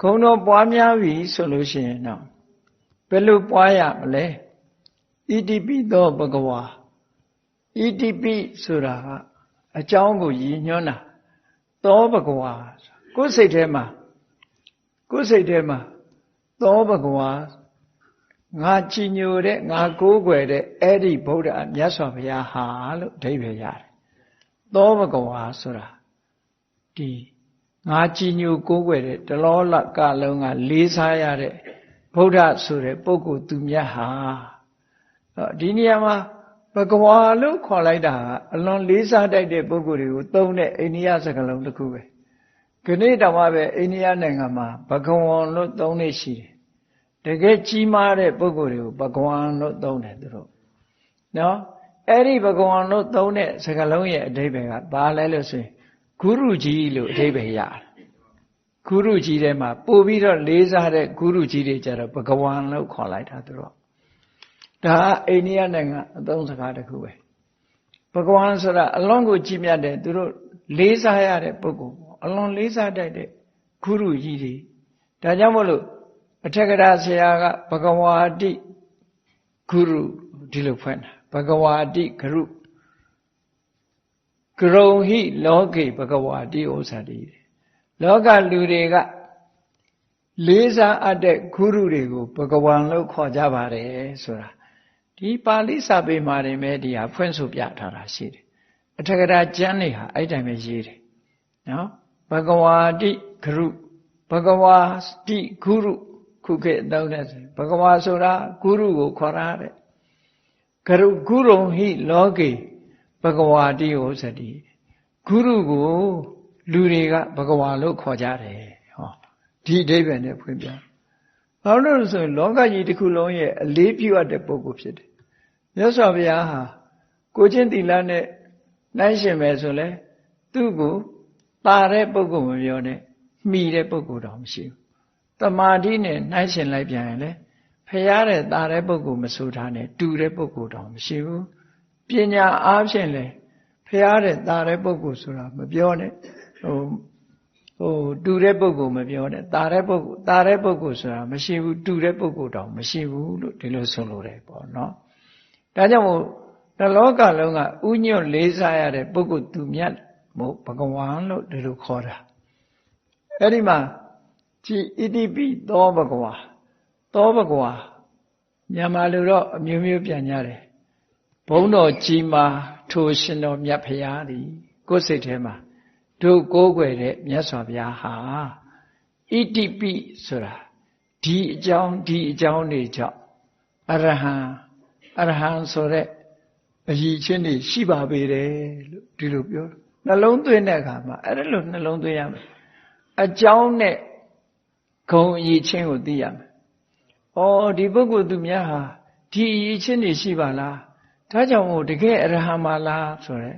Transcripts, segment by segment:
ဂုဏ်တော်ပွားများပြီဆိုလို့ရှိရင်တော့ဘယ်လိုပွားရမလဲဣတိပိသောဘဂဝါဣတိပိဆိုတာအကြောင်းကိုရည်ညွှန်းတာသောဘဂဝါကိုယ်စိတ်ထဲမှာသောဘဂဝါငါကြည်ညိုတဲ့ငါကိုးကွယ်တဲ့အဲ့ဒီဗုဒ္ဓမြတ်စွာဘုရားဟာလို့အဓိပ္ပာယ်ရတယ်သောဘဂဝါဆိုတာဒီငါကြည်ညိုကိုးကွယ်တဲ့တလောလကလုံးကလေးစားရတဲ့ဗုဒ္ဓဆိုတဲ့ပုဂ္ဂိုလ်သူမြတ်ဟာဒီနေရာမှာဘဂဝါလို့ခေါ်လိုက်တာအလွန်လေးစားတတ်တဲ့ပုဂ္ဂိုလ်တွေကိုသုံးတဲ့အိန္ဒိယစကားလုံးတစ်ခုပဲခဏတောင်မှပဲအိန္ဒိယနိုင်ငံမှာဘဂဝံလို့သုံးနေရှိတယ်တကယ်ကြီးမားတဲ့ပုဂ္ဂိုလ်တွေကိုဘဂဝံလို့သုံးတယ်သူတို့နော်အဲ့ဒီဘဂဝံလို့သုံးတဲ့စကားလုံးရဲ့အဓိပ္ပာယ်ကဘာလဲလို့ဆိုရင်ဂုရုကြီးလို့အဓိပ္ပာယ်ရတယ်ဂုရုကြီးထဲမှာပို့ပြီးတော့လေးစားတဲ့ဂုရုကြီးတွေကြတော့ဘဂဝံလို့ခေါ်လိုက်တာသူတို့ဒါအိန္ဒိယနိုင်ငံအသုံးစကားတစ်ခုပဲဘဂဝံဆိုတာအလွန်ကိုကြည်မြတ်တဲ့သူတို့လေးစားရတဲ့ပုဂ္ဂိုလ်အလွန်လေးစားတတ်တဲ့ဂုရုကြီးတွေဒါကြောင့်မို့လို့အထက်ကရာဆရာကဘဂဝါတိဂုရုဒီလိုဖွင့်တာဘဂဝါတိဂရုဂရုံဟိလောကေဘဂဝါတိဥစ္စာတိလောကလူတွေကလေးစားအပ်တဲ့ဂုရုတွေကိုဘဂဝံလို့ခေါ်ကြပါတယ်ဆိုတာဒီပါဠိစာပေမှာနေမဲ့ဒီဟာဖွင့်ဆိုပြထားတာရှိတယ်အထက်ကရာကျမ်းတွေဟာအဲ့တိုင်းပဲရေးတယ်နော်ဘဂဝါတိဂရုဘဂဝါတိဂုရုခုခေတ်တောင်းတဲ့ဘဂဝါဆိုတာဂုရုကိုခေါ်ရတဲ့ဂရုံဟိလောကေဘဂဝါတိဥစ္စတိဂုရုကိုလူတွေကဘဂဝါလို့ခေါ်ကြတယ်ဟောဒီအဓိပ္ပာယ်နဲ့ဖွင့်ပြဘာလို့လဲဆိုရင်လောကကြီးတစ်ခုလုံးရဲ့အလေးပြုအပ်တဲ့ပုဂ္ဂိုလ်ဖြစ်တယ်မြတ်စွာဘုရားဟာကိုချင်းသီလနဲ့နိုင်ရှင်ပဲဆိုလဲသူ့ကိုတာတဲ့ပုဂ္ဂိုလ်မပြောနဲ့မှီတဲ့ပုဂ္ဂိုလ်တော့မရှိဘူးတမာတိနဲ့နိုင်ရှင်လိုက်ပြန်ရင်လေဖရာတဲ့တာတဲ့ပုဂ္ဂိုလ်မဆိုထားနဲ့တူတဲ့ပုဂ္ဂိုလ်တော့မရှိဘူးပညာအားဖြင့်လေဖရာတဲ့တာတဲ့ပုဂ္ဂိုလ်ဆိုတာမပြောနဲ့တူတဲ့ပုဂ္ဂိုလ်မပြောနဲ့တာတဲ့ပုဂ္ဂိုလ်ဆိုတာမရှိဘူးတူတဲ့ပုဂ္ဂိုလ်တော့မရှိဘူးလို့ဒီလိုဆိုလိုတယ်ပေါ့နော်ဒါကြောင့်မို့တလောကလုံးကဥညွတ်လေးစားရတဲ့ပုဂ္ဂိုလ်သူမြတ်မို့ဘဂဝါလို့ဒီလိုခေါ်တာအဲ့ဒီမှာကြည်ဣတိပိသောဘဂဝါသောဘဂဝါမြန်မာလူတော့အမျိုးမျိုးပြန်ကြတယ်ဘုန်းတော်ကြီးမာထိုရှင်တော်မြတ်ဖရာသည်ကိုယ်စိတ်ထဲမှာတို့ကိုးကွယ်တဲ့မြတ်စွာဘုရားဟာဣတိပိဆိုတာဒီအကြောင်းတွေကြောင့်အရဟံဆိုတဲ့အရည်ချင်းတွေရှိပါပေတယ်လို့ဒီလိုပြောနှလုံးသွင်းတဲ့အခါမှာအဲ့ဒါလို့နှလုံးသွင်းရမယ်အကြောင်းနဲ့ဂုဏ်အရည်ချင်းကိုသိရမယ်။ဩဒီပုဂ္ဂိုလ်သူများဟာဒီအရည်ချင်းတွေရှိပါလား။ဒါကြောင့်မို့တကယ်အရဟံပါလားဆိုတဲ့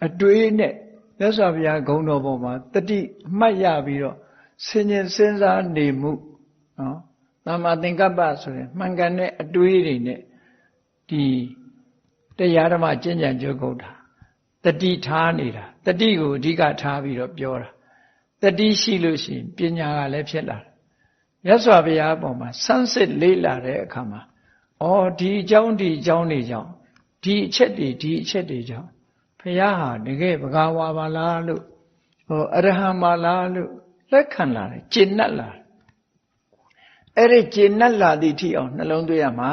အတွေးနဲ့မြတ်စွာဘုရားဂုဏ်တော်ပေါ်မှာတတိမှတ်ရပြီးတော့ဆင်ញင်စဉ်းစားနေမှုနော်။သမ္မာသင်္ကပ္ပဆိုရင်မှန်ကန်တဲ့အတွေးတွေနဲ့ဒီတရားဓမ္မကျင့်ကြံကြုတ်ကုန်တာတတိထားနေတာတတိကိုအဓိကထားပြီးတော့ပြောတာတတိရှိလို့ရှိရင်ပညာကလည်းဖြစ်လာတယ်မြတ်စွာဘုရားအပေါ်မှာဆန်းစစ်လေ့လာတဲ့အခါမှာဒီအကြောင်းတွေကြောင့်ဒီအချက်တွေကြောင့်ဘုရားဟာတကယ်ဘဂဝါပါလားလို့အရဟံပါလားလို့လက်ခံလာတယ်ကျင့်납လာအဲ့ဒီကျင့်납လာသည့်ထိအောင်နှလုံးသွင်းရမှာ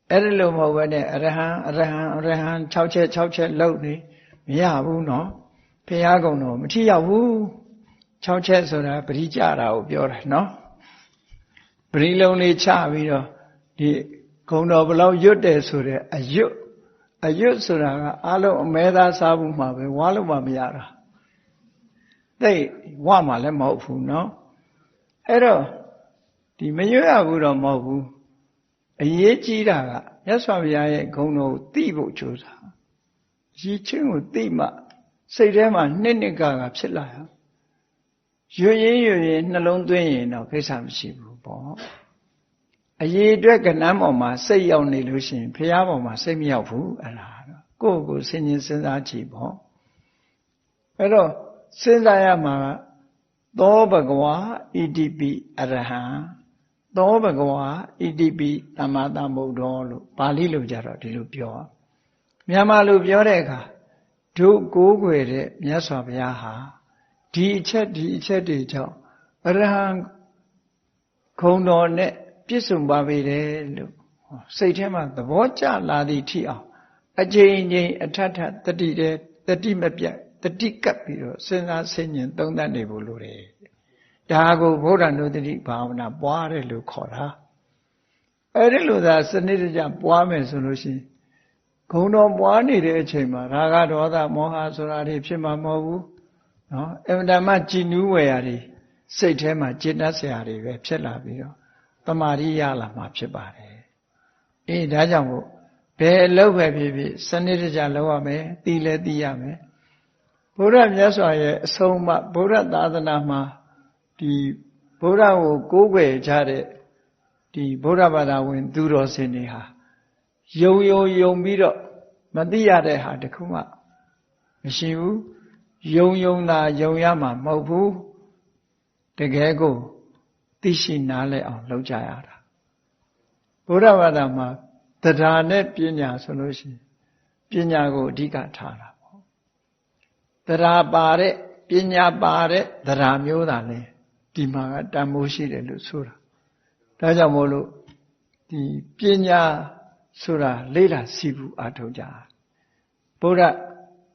အဲ့ဒီလိုမဟုတ်ဘဲနဲ့အရဟံ6ချက်လောက်နေမရဘူးနော်ဘုရားကုံတော်မထိရောက်ဘူး6ချက်ဆိုတာပရိကြတာကိုပြောတာနော်ပရိလုံးလေးချပြီးတော့ဒီဂုံတော်ဘလောက်ရွတ်တယ်ဆိုတဲ့အရွတ်ဆိုတာကအားလုံးအမဲသားစားဘူးမှာပဲဝါလို့မှမရတာသိဝမှာလည်းမဟုတ်ဘူးနော်အဲ့တော့ဒီမရွတ်ရဘူးတော့မဟုတ်ဘူးအရေးကြီးတာကမြတ်စွာဘုရားရဲ့ဂုဏ်တော်ကိုသိဖို့ကြိုးစားရည်ချင်းကိုသိမှစိတ်ထဲမှာနှစ်ကဖြစ်လာရွရင်နှလုံးသွင်းရင်တော့ကိစ္စမရှိဘူးပေါ့အရေးအတွက်ကဏ္ဍပေါ်မှာစိတ်ရောက်နေလို့ရှိရင်ဘုရားပေါ်မှာစိတ်မရောက်ဘူးအဲ့ဒါတော့ကိုယ်ဆင်ញင်စဉ်းစားကြည့်ပေါ့အဲ့တော့စဉ်းစားရမှာ သောဘဂဝါဣတိပိအရဟံသောဘဂဝါဣတိပိသမ္မာသမ္ဗုဒ္ဓောလို့ပါဠိလိုကြတော့ဒီလိုပြောမြန်မာလိုပြောတဲ့အခါတို့ကိုးကွယ်တဲ့မြတ်စွာဘုရားဟာဒီအချက်တွေကြောင့်အရဟံခုံတော်နဲ့ပြည့်စုံပါပေတယ်လို့စိတ်ထဲမှာသဘောကျလာသည့်ထိအောင်အကျဉ်းချင်းအထထတတိတဲ့တတိမပြတ်တတိကပ်ပြီးတော့စဉ်းစားဆင်ခြင်သုံးသပ်နေဖို့လိုတယ်ဒါကိုဗုဒ္ဓနုတ္တိဘာဝနာပွားတယ်လို့ခေါ်တာအဲ့ဒီလိုသာစနစ်တကျပွားမယ်ဆိုလို့ရှိရင်ဂုဏ်တော်ပွားနေတဲ့အချိန်မှာရာဂဒေါသမောဟဆိုတာတွေဖြစ်မှာမဟုတ်ဘူးနော်အမှန်တမ်းကြည်နူးဝယ်ရာတွေစိတ်ထဲမှာจิตတတ်စရာတွေပဲဖြစ်လာပြီးတော့တမာရိရလာမှာဖြစ်ပါတယ်အေးဒါကြောင့်မို့ဘယ်အလုပ်ပဲဖြစ်ဖြစ်စနစ်တကျလုပ်ရမယ်သိလဲသိရမယ်ဘုရားမြတ်စွာရဲ့အဆုံးအမဗုဒ္ဓသာသနာမှာဒီဗုဒ္ဓကိုကိုးကွယ်ကြတဲ့ဒီဗုဒ္ဓဘာသာဝင်သူတော်စင်တွေဟာယုံပြီးတော့မသိရတဲ့ဟာတခုမှမရှိဘူးယုံသာယုံရမှာမဟုတ်ဘူးတကယ်ကိုသိရှိနားလည်အောင်လုပ်ကြရတာဗုဒ္ဓဘာသာမှာတရားနဲ့ပညာဆိုလို့ရှိရင်ပညာကိုအဓိကထားတာပေါ့တရားပါတဲ့ပညာပါတဲ့တရားမျိုးသာလဲဒီမှာကတန်ဖိုးရှိတယ်လို့ဆိုတာဒါကြောင့်မို့လို့ဒီပညာဆိုတာလေ့လာစီးပူအားထုတ်ကြဗုဒ္ဓ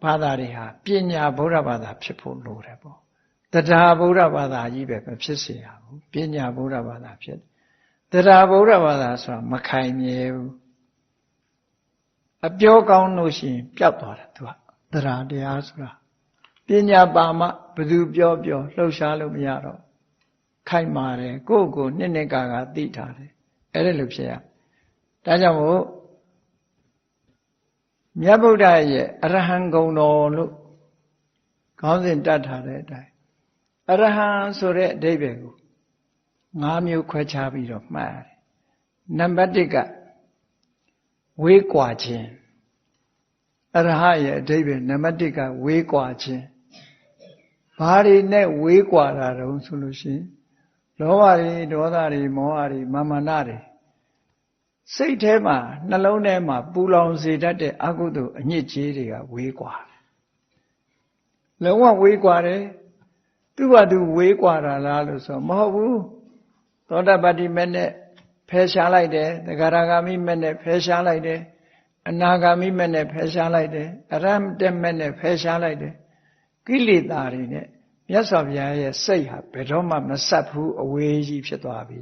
ဘာသာတွေဟာပညာဗုဒ္ဓဘာသာဖြစ်ဖို့လိုတယ်ပေါ့တရားဗုဒ္ဓဘာသာကြီးပဲမဖြစ်စေရဘူးပညာဗုဒ္ဓဘာသာဖြစ်တရားဗုဒ္ဓဘာသာဆိုတာမခိုင်မြဲဘူးအပြောကောင်းလို့ရှိရင်ပျောက်သွားတယ်သူကတရားတရားဆိုတာပညာပါမှဘယ်သူပြောလှုပ်ရှားလို့မရတော့ခိုင်မာတယ်ကိုယ့်ကိုနှစ်ကာသိထားတယ်အဲ့ဒါလိုဖြစ်ရဒါကြောင့်မို့မြတ်ဗုဒ္ဓရဲ့အရဟံဂုဏ်တော်လို့ခေါင်းစဉ်တတ်ထားတဲ့အတိုင်းအရဟံဆိုတဲ့အဓိပ္ပာယ်ကို၅မျိုးခွဲခြားပြီးတော့မှတ်ရတယ်နံပါတ်1ကဝေးကွာခြင်းအရဟရဲ့အဓိပ္ပာယ်နံပါတ်1ကဝေးကွာခြင်းဘာတွေနဲ့ဝေးကွာတာတုံးဆိုလို့ရှိရင်လောဘတွေဒေါသတွေမောဟတွေမာမနတွေစိတ်ထဲမှာနှလုံးထဲမှာပူလောင်စေတတ်တဲ့အကုသိုလ်အညစ်အကြေးတွေကဝေးကွာလုံးဝဝေးကွာတယ်သူ့ဘာသူဝေးကွာတာလားလို့ဆိုမဟုတ်ဘူးသောတာပတ္တိမဲ့နဲ့ဖယ်ရှားလိုက်တယ်သဂရဂါမိမဲ့နဲ့ဖယ်ရှားလိုက်တယ်အနာဂါမိမဲ့နဲ့ဖယ်ရှားလိုက်တယ်အရဟတမဲ့နဲ့ဖယ်ရှားလိုက်တယ်ကိလေသာတွေနဲ့မြတ်စွာဘုရားရဲ့စိတ်ဟာဘယ်တော့မှမဆက်ဘူးအဝေးကြီးဖြစ်သွားပြီ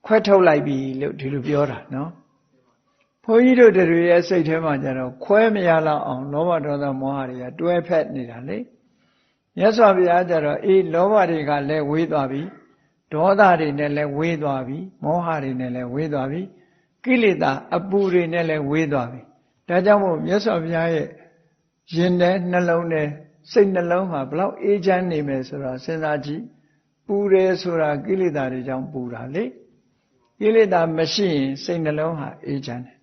ခွဲထုတ်လိုက်ပြီလို့ဒီလိုပြောတာနော်ဘုန်းကြီးတို့တွေရဲ့စိတ်ထဲမှာကျတော့ခွဲမရလောက်အောင်လောဘဒေါသမောဟတွေကတွဲဖက်နေတာလေမြတ်စွာဘုရားကျတော့အေးလောဘတွေကလည်းဝေးသွားပြီဒေါသတွေနဲ့လည်းဝေးသွားပြီမောဟတွေနဲ့လည်းဝေးသွားပြီကိလေသာအပူတွေနဲ့လည်းဝေးသွားပြီဒါကြောင့်မို့မြတ်စွာဘုရားရဲ့ရင်ထဲနှလုံးထဲစိတ်နှလုံးဟာဘလောက်အေးချမ်းနေမယ်ဆိုတော့စဉ်းစားကြည့်ပူတယ်ဆိုတာကိလေသာတွေကြောင့်ပူတာလေကိလေသာမရှိရင်စိတ်နှလုံးဟာအေးချမ်းတယ်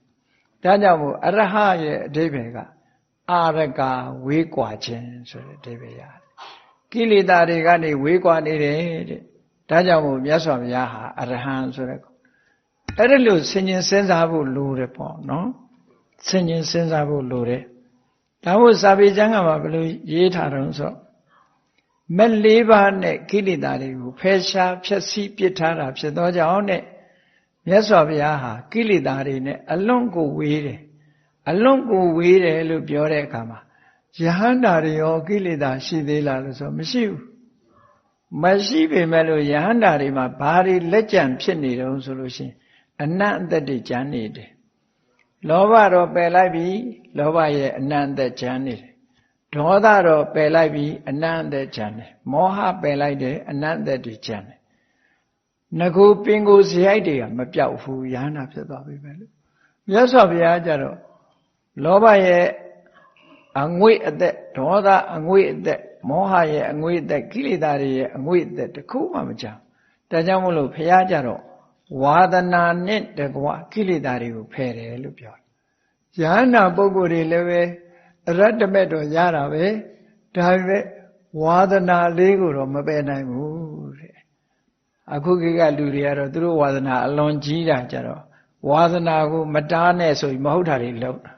ဒါကြောင့်မို့အရဟရဲ့အဓိပ္ပာယ်ကအာရကဝေးကွာခြင်းဆိုတဲ့အဓိပ္ပာယ်ရတယ်ကိလေသာတွေကနေဝေးကွာနေတယ်တဲ့ဒါကြောင့်မို့မြတ်စွာဘုရားဟာအရဟံဆိုတဲ့အဲ့ဒါလို့ဆင်ញင်စဉ်းစားဖို့လိုတယ်ပေါ့နော်ဆင်ញင်စဉ်းစားဖို့လိုတယ်ဒါမို့စာပေကျမ်းကမှာဘယ်လိုရေးထားတုံးဆိုမက်၄ပါးနဲ့ကိလေသာတွေကိုဖယ်ရှားဖျက်ဆီးပစ်ထားတာဖြစ်သောကြောင့်နဲ့မြတ်စွာဘုရားဟာကိလေသာတွေနဲ့အလွန်ကိုဝေးတယ်အလွန်ကိုဝေးတယ်လို့ပြောတဲ့အခါမှာယဟန္တာတွေရောကိလေသာရှိသေးလားလို့ဆိုမရှိဘူးမရှိပေမဲ့လို့ယဟန္တာတွေမှာဘာတွေလက်ကျန်ဖြစ်နေတုံးဆိုလို့ရှိရင်အနတ်အသက်တွေကျန်နေတယ်လောဘတော့ပယ်လိုက်ပြီလောဘရဲ့အနတ်အသက်ကျန်နေတယ်ဒေါသတော့ပယ်လိုက်ပြီအနတ်အသက်ကျန်တယ်မောဟပယ်လိုက်တယ်အနတ်အသက်တွေကျန်တယ်ငကူပင်ကိုဇရိုက်တွေကမပြောက်ဘူးယဟန္တာဖြစ်သွားပြီပဲလို့မြတ်စွာဘုရားကျတော့လောဘရဲ့အငွေ့အသက်ဒေါသအငွေ့အသက်မောဟရဲ့အငွေ့အသက်ကိလေသာတွေရဲ့အငွေ့အသက်တခုမှမကြဘူးဒါကြောင့်မို့လို့ဘုရားကျတော့ဝါဒနာနဲ့တကွကိလေသာတွေကိုဖယ်တယ်လို့ပြောတယ်ယဟန္တာပုဂ္ဂိုလ်တွေလည်းပဲအရတ္တမဲ့တော့ရတာပဲဒါပေမဲ့ ဝါဒနာလေးကိုတော့မပယ်နိုင်ဘူးတဲ့အခုခေတ်ကလူတွေကတော့သူတို့ဝါဒနာအလွန်ကြီးတာကြတော့ဝါဒနာကိုမတားနဲ့ဆိုပြီးမဟုတ်တာတွေလုပ်တာ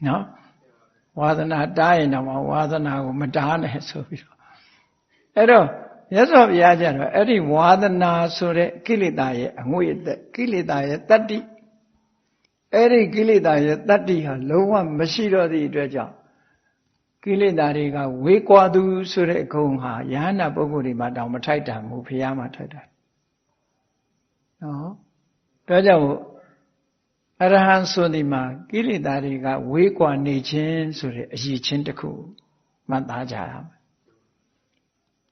နော်ဝါဒနာတားရင်တော့ဝါဒနာကိုမတားနဲ့ဆိုပြီးတော့အဲ့တော့မြတ်စွာဘုရားကျတော့အဲ့ဒီဝါဒနာဆိုတဲ့ကိလေသာရဲ့အငွေ့အသက်ကိလေသာရဲ့တတ္တိအဲ့ဒီကိလေသာရဲ့တတ္တိဟာလုံးဝမရှိတော့သည့်အတွက်ကြောင့်ကိလေသာတွေကဝေးကွာသူဆိုတဲ့ဂုဏ်ဟာယဟနာပုဂ္ဂိုလ်တွေမှာတောင်မထိုက်တန်ဘူးဘုရားမှာထိုက်တာနော်ဒါကြောင့်အရဟံဆိုဒီမှာကိလေသာတွေကဝေးကွာနေခြင်းဆိုတဲ့အရည်ချင်းတစ်ခုမှတ်သားကြရမယ်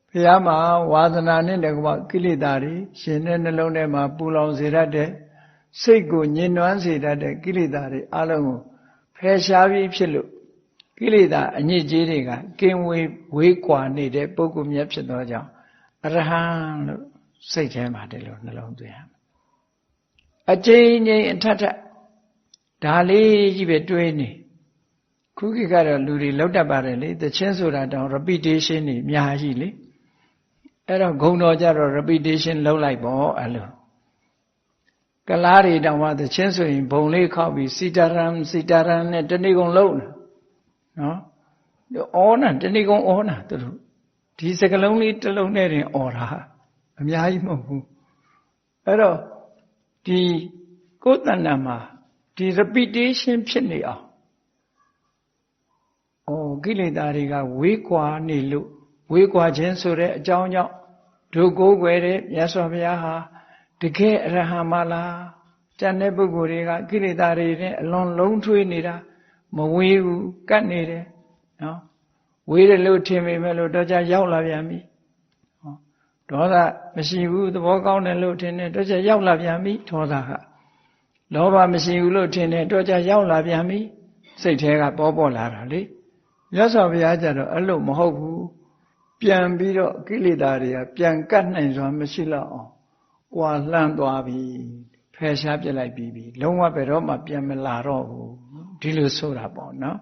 ဘုရားမှာဝါသနာနဲ့တကွကိလေသာတွေရှင်တဲ့နှလုံးထဲမှာပူလောင်စေတတ်တဲ့စိတ်ကိုညှဉ်းနှွမ်းစေတတ်တဲ့ကိလေသာတွေအလုံးကိုဖယ်ရှားပြီးဖြစ်လို့ကိလေသာအညစ်အကြေးတွေကကင်းဝေးကွာနေတဲ့ပုဂ္ဂိုလ်မြတ်ဖြစ်သောကြောင့်အရဟံလို့စိတ်ထဲမှာတည်းလို့နှလုံးသွင်းရမယ်အကျဉ်းချင်းအထက်ထက်ဒါလေးကြီးပဲတွေးနေခုခေတ်ကတော့လူတွေလောက်တတ်ပါတယ်လေသချင်းဆိုတာတောင် repetition နေအများကြီးလေအဲ့တော့ဂုံတော်ကြတော့ repetition လုပ်လိုက်ပေါ့အဲ့လိုကလားတွေတောင်မှသချင်းဆိုရင်ဘုံလေးခောက်ပြီးစီတာရန်နဲ့တဏိကုံလုံးနော်အော်နာတဏိကုံအော်နာသူတို့ဒီစကလုံးလေးတစ်လုံးနဲ့တင်အော်တာအများကြီးမဟုတ်ဘူးအဲ့တော့ဒီကိုယ်တဏ္ဍာမှာဒီ repetition ဖြစ်နေအောင်ကိလေသာတွေကဝေးကွာနေလို့ဝေးကွာခြင်းဆိုတဲ့အကြောင်းကြောင့်ဒုကိုးကွယ်တဲ့မြတ်စွာဘုရားဟာတကယ်အရဟံမလားတန်တဲ့ပုဂ္ဂိုလ်တွေကကိလေသာတွေနဲ့အလွန်လုံးထွေးနေတာမဝေးဘူးကတ်နေတယ်နော်ဝေးတယ်လို့ထင်ပေမဲ့လို့တော့ကြရောက်လာပြန်ပြီဒေါသမရှိဘူးသဘောကောင်းတယ်လို့ထင်တယ်တော့ကြရောက်လာပြန်ပြီဒေါသကလောဘမရှိဘူးလို့ထင်တယ်တော့ကြရောက်လာပြန်ပြီစိတ်ထဲကပေါ်လာတာလေမြတ်စွာဘုရားကျတော့အဲ့လိုမဟုတ်ဘူးပြန်ပြီးတော့ကိလေသာတွေကပြန်ကတ်နိုင်စွာမရှိတော့အောင်ကွာလှမ်းသွားပြီဖယ်ရှားပြစ်လိုက်ပြီးပြီလုံးဝဘယ်တော့မှပြန်မလာတော့ဘူးဒီလိုဆိုတာပေါ့နော်